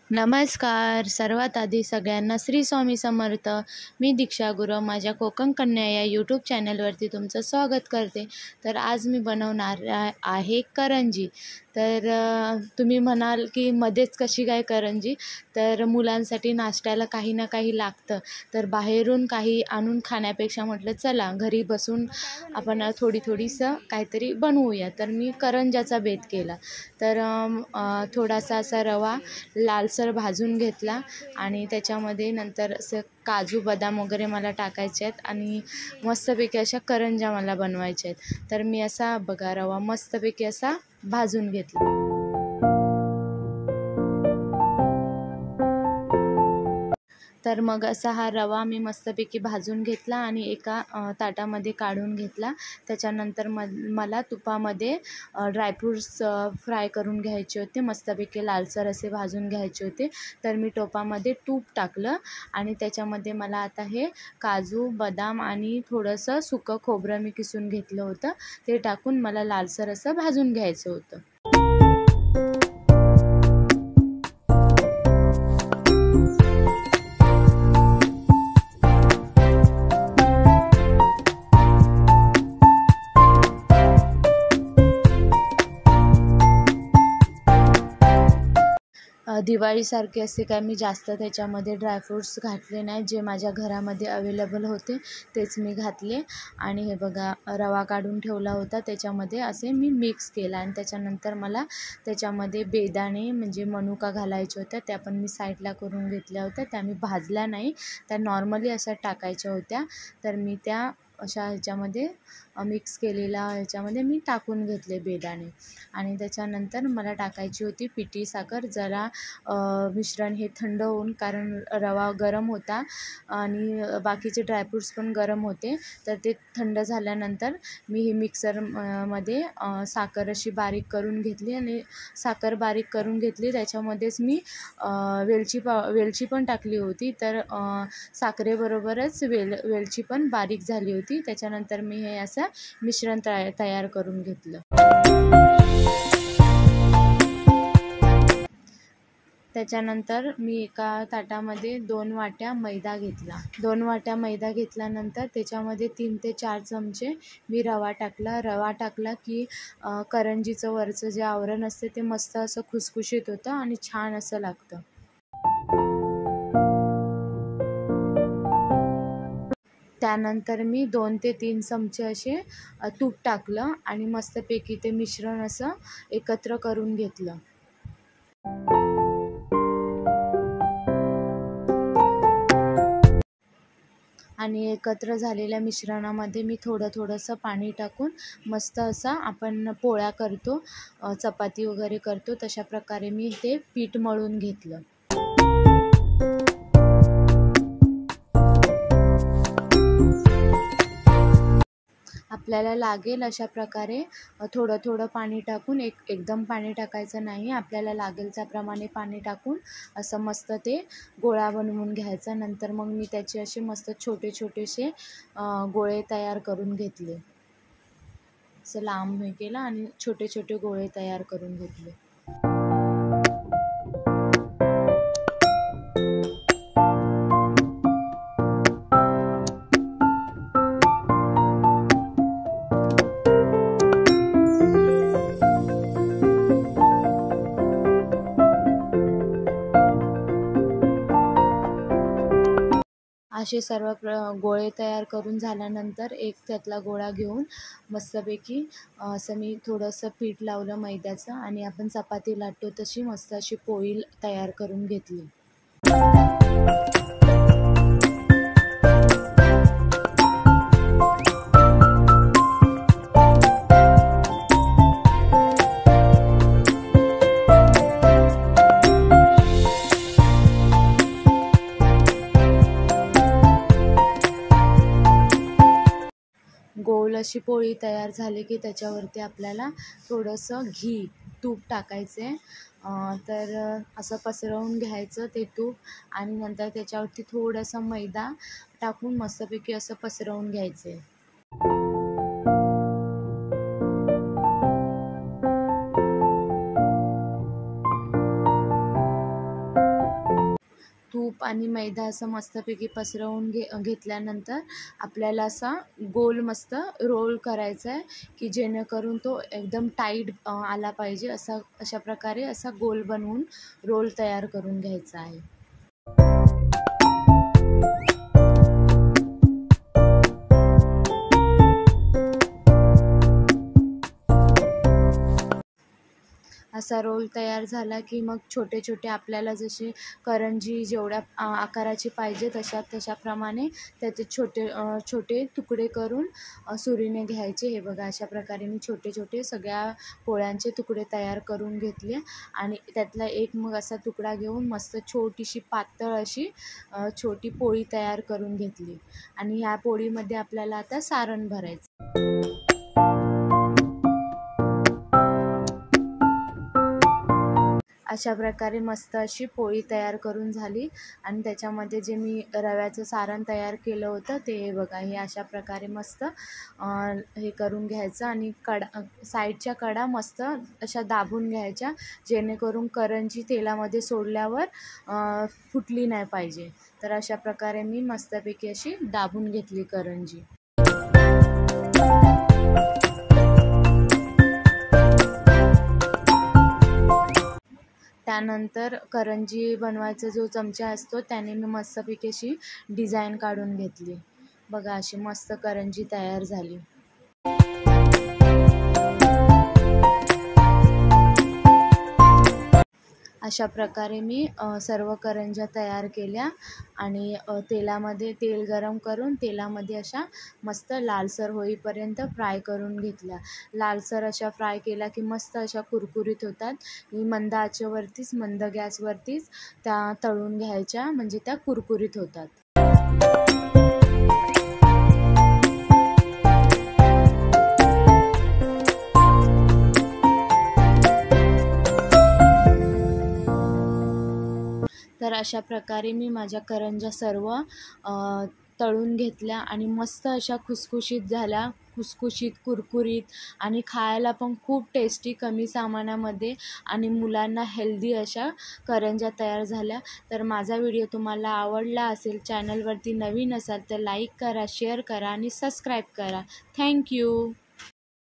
नमस्कार. सर्वात आधी सगळ्यांना श्री स्वामी समर्थ. मी दीक्षा गुरव माझ्या कोकण कन्या या यूट्यूब चॅनलवरती तुमचं स्वागत करते. तर आज मी बनवणार आहे करंजी. तर तुम्ही म्हणाल की मध्येच कशी काय करंजी? तर मुलांसाठी नाश्त्याला काही ना काही लागतं. तर बाहेरून काही आणून खाण्यापेक्षा म्हटलं चला घरी बसून आपण थोडीसं काहीतरी बनवूया. तर मी करंजाचा बेत केला. तर थोडासा असा रवा लालसर भाजून घेतला आणि त्याच्यामध्ये नंतर असं काजू बदाम वगैरे मला टाकायचे आहेत आणि मस्तपैकी अशा करंज्या मला बनवायच्या आहेत. तर मी असा बघा रवा मस्तपैकी असा भाजून घेतला. तर मग असा हा रवा मी मस्तपैकी भाजून घेतला आणि एका ताटामध्ये काढून घेतला. त्याच्यानंतर मला तुपामध्ये ड्रायफ्रूट्स फ्राय करून घ्यायचे होते. मस्तपैकी लालसर असे भाजून घ्यायचे होते. तर मी टोपामध्ये तूप टाकलं आणि त्याच्यामध्ये मला आता हे काजू बदाम आणि थोडंसं सुकं खोबरं मी किसून घेतलं होतं ते टाकून मला लालसर असं भाजून घ्यायचं होतं. दिवाळीसारखे असे काय मी जास्त त्याच्यामध्ये ड्रायफ्रूट्स घातले नाही. जे माझ्या घरामध्ये अवेलेबल होते तेच मी घातले आणि हे बघा रवा काढून ठेवला होता त्याच्यामध्ये असे मी मिक्स केला आणि त्याच्यानंतर मला त्याच्यामध्ये बेदाणे म्हणजे मनुका घालायच्या होत्या. त्या पण मी साईडला करून घेतल्या होत्या. त्या मी भाजल्या नाही, त्या नॉर्मली अशा टाकायच्या होत्या. तर मी त्या अशा ह्याच्यामध्ये मिक्स केलेल्या ह्याच्यामध्ये मी टाकून घेतले बेदाणे आणि त्याच्यानंतर मला टाकायची होती पिठी साखर. जरा मिश्रण हे थंड होऊन, कारण रवा गरम होता आणि बाकीचे ड्रायफ्रूट्स पण गरम होते, तर ते थंड झाल्यानंतर मी हे मिक्सरमध्ये साखर अशी बारीक करून घेतली आणि साखर बारीक करून घेतली. त्याच्यामध्येच मी वेलची पण टाकली होती. तर साखरेबरोबरच वेलची पण बारीक झाली होती. त्याच्यानंतर मी हे असं मिश्रण तयार करून घेतलं. त्याच्यानंतर मी एका ताटामध्ये 2 वाट्या मैदा घेतला. 2 वाट्या मैदा घेतल्यानंतर त्याच्यामध्ये 3 ते 4 चमचे मी रवा टाकला. रवा टाकला की करंजीचं वरचं जे आवरण असते ते मस्त असं खुसखुशीत होतं आणि छान असं लागतं. त्यानंतर मी 2 ते 3 चमचे असे तूप टाकलं आणि मस्तपैकी ते मिश्रण असं एकत्र करून घेतलं. आणि एकत्र झालेल्या मिश्रणामध्ये मी थोडंसं पाणी टाकून मस्त असा आपण पोळ्या करतो, चपाती वगैरे करतो तशा प्रकारे मी ते पीठ मळून घेतलं. आपल्याला लागेल अशा प्रकारे थोडं पाणी टाकून, एकदम पाणी टाकायचं नाही. आपल्याला लागेल त्याप्रमाणे पाणी टाकून असं मस्त ते गोळा बनवून घ्यायचा. नंतर मग मी त्याचे असे मस्त छोटेसे गोळे तयार करून घेतले. असं लांब हे केलं आणि छोटे गोळे तयार करून घेतले. असे सर्व गोळे तयार करून झाल्यानंतर एक त्यातला गोळा घेऊन मस्तपैकी असं मी थोडंसं पीठ लावलं मैद्याचं आणि आपण चपाती लाटतो तशी मस्त अशी पोळी तयार करून घेतली. गोल अशी पोळी तयार झाली की त्याच्यावरती आपल्याला थोडंसं तूप टाकायचे. तर असं पसरवून घ्यायचं ते तूप आणि नंतर त्याच्यावरती थोडासा मैदा टाकून मस्तपैकी असं पसरवून घ्यायचे. तूप आणि मैदा असं मस्तपैकी पसरवून घेतल्यानंतर आपल्याला असा गोल मस्त रोल करायचा आहे, की जेणेकरून तो एकदम टाईट आला पाहिजे. अशा प्रकारे असा गोल बनवून रोल तयार करून घ्यायचा आहे. असा रोल तयार झाला की मग छोटे छोटे आपल्याला जसे करंजी जेवढ्या आकाराची पाहिजे तशाप्रमाणे त्याचे छोटे तुकडे करून सुरीने घ्यायचे. हे बघा, अशा प्रकारे मी छोटे छोटे सगळ्या पोळ्यांचे तुकडे तयार करून घेतले आणि त्यातला एक मग असा तुकडा घेऊन मस्त छोटीशी पातळ अशी छोटी पोळी तयार करून घेतली आणि ह्या पोळीमध्ये आपल्याला आता सारण भरायचं. अशा प्रकारे मस्त अशी पोळी तयार करून झाली आणि त्याच्यामध्ये जे मी रव्याचं सारण तयार केलं होतं ते हे बघा, हे अशा प्रकारे मस्त हे करून घ्यायचं आणि साईडच्या कडा मस्त अशा दाबून घ्यायच्या, जेणेकरून करंजी तेलामध्ये सोडल्यावर फुटली नाही पाहिजे. तर अशा प्रकारे मी मस्तपैकी अशी दाबून घेतली करंजी. त्यानंतर करंजी बनवायचा जो चमचा असतो त्याने मी मस्तपैकी अशी डिझाईन काढून घेतली. बघा, अशी मस्त करंजी तयार झाली. अशा प्रकारे मी सर्व करंज्या तयार केल्या आणि तेल गरम करून तेलामध्ये अशा मस्त लालसर होईपर्यंत फ्राय करून घेतल्या. लालसर अशा फ्राय केल्या की मस्त अशा कुरकुरीत होतात. मंद आचेवरतीच, मंद गॅसवरतीच त्या तळून घ्यायच्या, म्हणजे त्या कुरकुरीत होतात. तर अशा प्रकारे मी माझ्या करंज्या सर्व तळून घेतल्या आणि मस्त अशा खुसखुशीत झाल्या, खुसखुशीत, कुरकुरीत आणि खायला पण खूप टेस्टी, कमी सामानामध्ये आणि मुलांना हेल्दी अशा करंज्या तयार झाल्या. तर माझा व्हिडिओ तुम्हाला आवडला असेल, चॅनलवरती नवीन असाल तर लाईक करा, शेअर करा आणि सबस्क्राईब करा. थँक्यू.